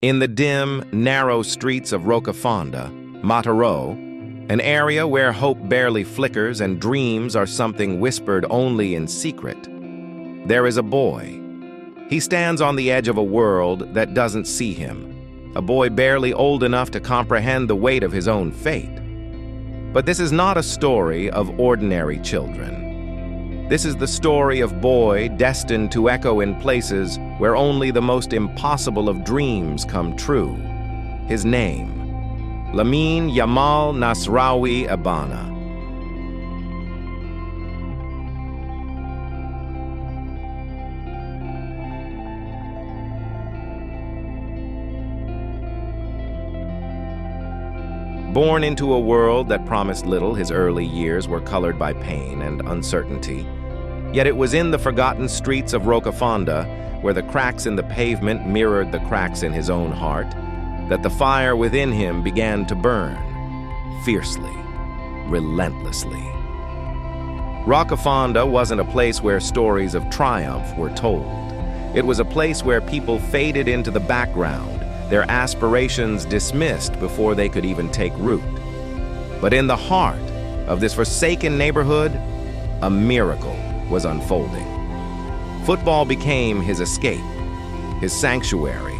In the dim, narrow streets of Rocafonda, Mataró, an area where hope barely flickers and dreams are something whispered only in secret, there is a boy. He stands on the edge of a world that doesn't see him, a boy barely old enough to comprehend the weight of his own fate. But this is not a story of ordinary children. This is the story of a boy destined to echo in places where only the most impossible of dreams come true. His name, Lamine Yamal Nasraoui Abana. Born into a world that promised little, his early years were colored by pain and uncertainty. Yet it was in the forgotten streets of Rocafonda, where the cracks in the pavement mirrored the cracks in his own heart, that the fire within him began to burn, fiercely, relentlessly. Rocafonda wasn't a place where stories of triumph were told. It was a place where people faded into the background, their aspirations dismissed before they could even take root. But in the heart of this forsaken neighborhood, a miracle was unfolding. Football became his escape, his sanctuary.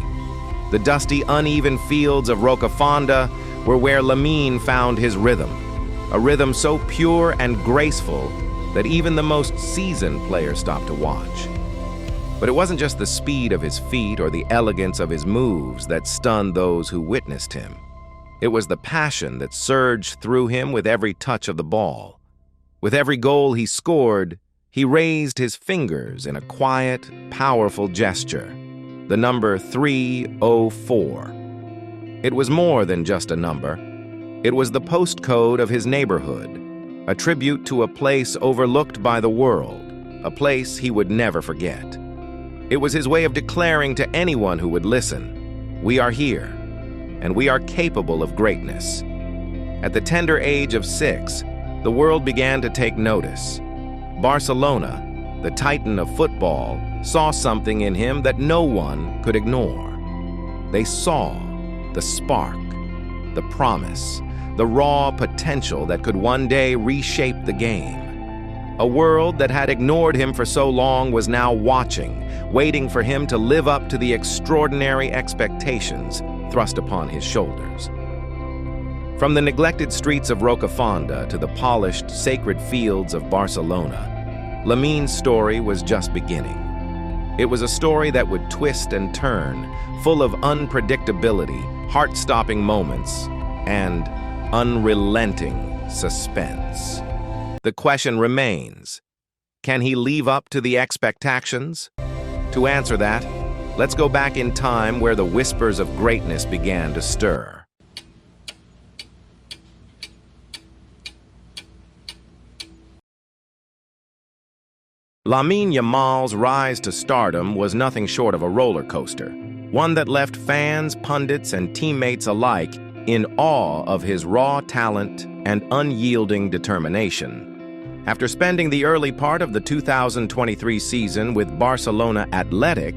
The dusty, uneven fields of Rocafonda were where Lamine found his rhythm, a rhythm so pure and graceful that even the most seasoned players stopped to watch. But it wasn't just the speed of his feet or the elegance of his moves that stunned those who witnessed him. It was the passion that surged through him with every touch of the ball. With every goal he scored, he raised his fingers in a quiet, powerful gesture, the number 304. It was more than just a number. It was the postcode of his neighborhood, a tribute to a place overlooked by the world, a place he would never forget. It was his way of declaring to anyone who would listen, "We are here, and we are capable of greatness." At the tender age of 6, the world began to take notice. Barcelona, the titan of football, saw something in him that no one could ignore. They saw the spark, the promise, the raw potential that could one day reshape the game. A world that had ignored him for so long was now watching, waiting for him to live up to the extraordinary expectations thrust upon his shoulders. From the neglected streets of Rocafonda to the polished, sacred fields of Barcelona, Lamine's story was just beginning. It was a story that would twist and turn, full of unpredictability, heart-stopping moments, and unrelenting suspense. The question remains, can he live up to the expectations? To answer that, let's go back in time where the whispers of greatness began to stir. Lamine Yamal's rise to stardom was nothing short of a roller coaster, one that left fans, pundits, and teammates alike in awe of his raw talent and unyielding determination. After spending the early part of the 2023 season with Barcelona Athletic,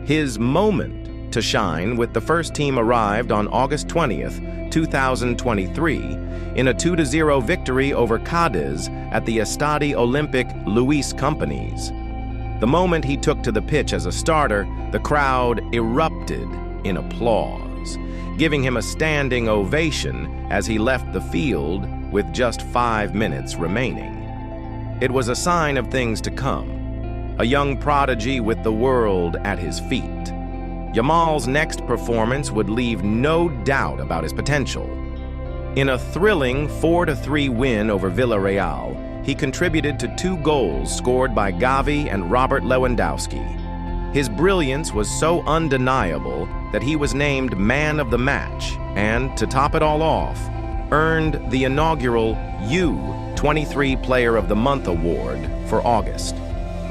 his moment to shine with the first team arrived on August 20th, 2023, in a 2-0 victory over Cádiz at the Estadi Olympic Luis Companys. The moment he took to the pitch as a starter, the crowd erupted in applause, giving him a standing ovation as he left the field with just 5 minutes remaining. It was a sign of things to come, a young prodigy with the world at his feet. Yamal's next performance would leave no doubt about his potential. In a thrilling 4-3 win over Villarreal, he contributed to 2 goals scored by Gavi and Robert Lewandowski. His brilliance was so undeniable that he was named Man of the Match and, to top it all off, earned the inaugural U23 Player of the Month award for August.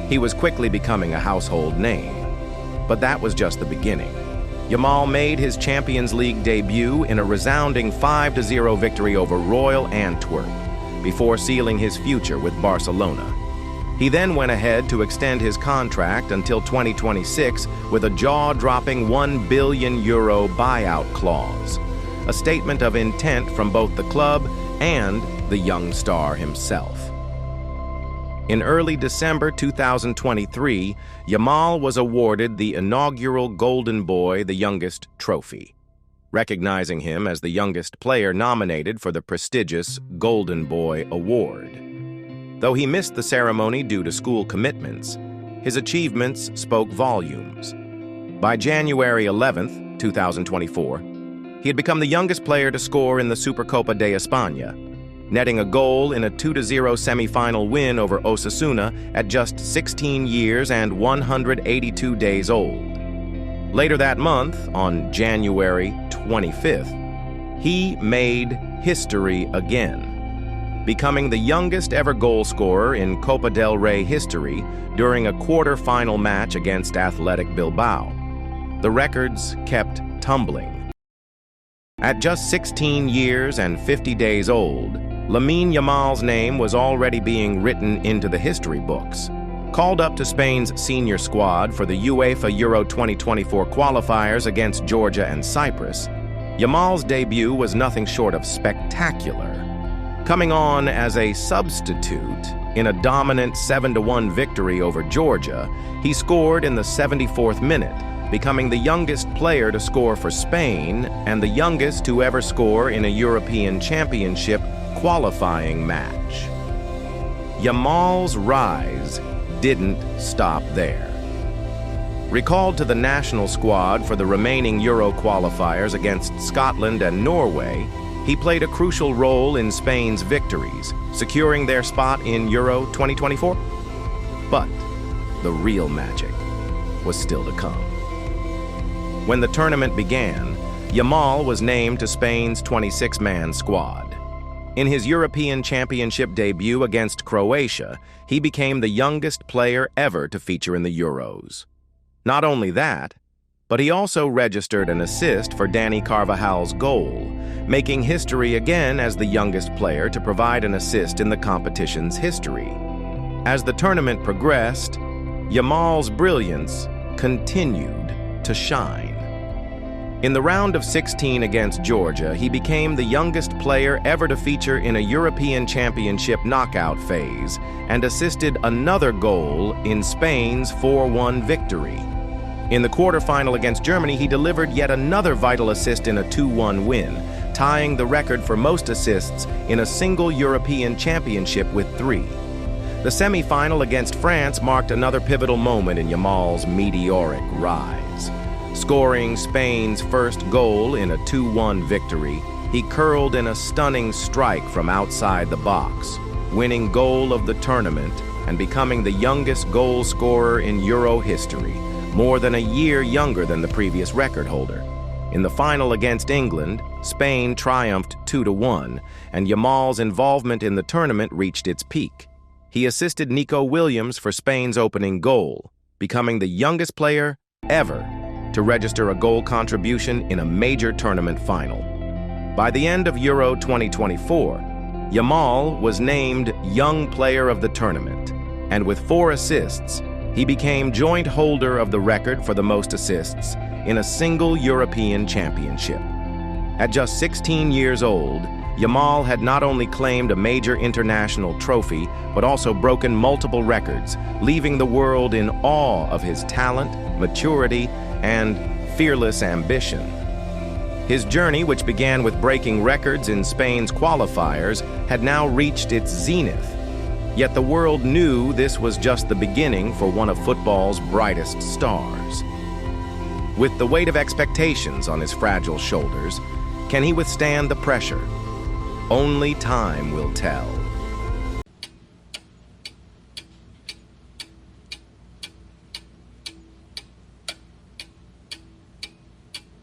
He was quickly becoming a household name. But that was just the beginning. Yamal made his Champions League debut in a resounding 5-0 victory over Royal Antwerp before sealing his future with Barcelona. He then went ahead to extend his contract until 2026 with a jaw-dropping €1 billion buyout clause, a statement of intent from both the club and the young star himself. In early December 2023, Yamal was awarded the inaugural Golden Boy the Youngest trophy, recognizing him as the youngest player nominated for the prestigious Golden Boy Award. Though he missed the ceremony due to school commitments, his achievements spoke volumes. By January 11, 2024, he had become the youngest player to score in the Supercopa de España, netting a goal in a 2-0 semi-final win over Osasuna at just 16 years and 182 days old. Later that month, on January 25th, he made history again, becoming the youngest ever goal scorer in Copa del Rey history during a quarter-final match against Athletic Bilbao. The records kept tumbling. At just 16 years and 50 days old, Lamine Yamal's name was already being written into the history books. Called up to Spain's senior squad for the UEFA Euro 2024 qualifiers against Georgia and Cyprus, Yamal's debut was nothing short of spectacular. Coming on as a substitute in a dominant 7-1 victory over Georgia, he scored in the 74th minute, becoming the youngest player to score for Spain and the youngest to ever score in a European Championship qualifying match. Yamal's rise didn't stop there. Recalled to the national squad for the remaining Euro qualifiers against Scotland and Norway, he played a crucial role in Spain's victories, securing their spot in Euro 2024. But the real magic was still to come. When the tournament began, Yamal was named to Spain's 26-man squad. In his European Championship debut against Croatia, he became the youngest player ever to feature in the Euros. Not only that, but he also registered an assist for Dani Carvajal's goal, making history again as the youngest player to provide an assist in the competition's history. As the tournament progressed, Yamal's brilliance continued to shine. In the round of 16 against Georgia, he became the youngest player ever to feature in a European Championship knockout phase and assisted another goal in Spain's 4-1 victory. In the quarterfinal against Germany, he delivered yet another vital assist in a 2-1 win, tying the record for most assists in a single European Championship with 3. The semi-final against France marked another pivotal moment in Yamal's meteoric rise. Scoring Spain's first goal in a 2-1 victory, he curled in a stunning strike from outside the box, winning goal of the tournament and becoming the youngest goal scorer in Euro history, more than a year younger than the previous record holder. In the final against England, Spain triumphed 2-1, and Yamal's involvement in the tournament reached its peak. He assisted Nico Williams for Spain's opening goal, becoming the youngest player ever to register a goal contribution in a major tournament final. By the end of Euro 2024, Yamal was named Young Player of the Tournament, and with 4 assists, he became joint holder of the record for the most assists in a single European Championship. At just 16 years old, Yamal had not only claimed a major international trophy, but also broken multiple records, leaving the world in awe of his talent, maturity, and fearless ambition. His journey, which began with breaking records in Spain's qualifiers, had now reached its zenith. Yet the world knew this was just the beginning for one of football's brightest stars. With the weight of expectations on his fragile shoulders, can he withstand the pressure? Only time will tell.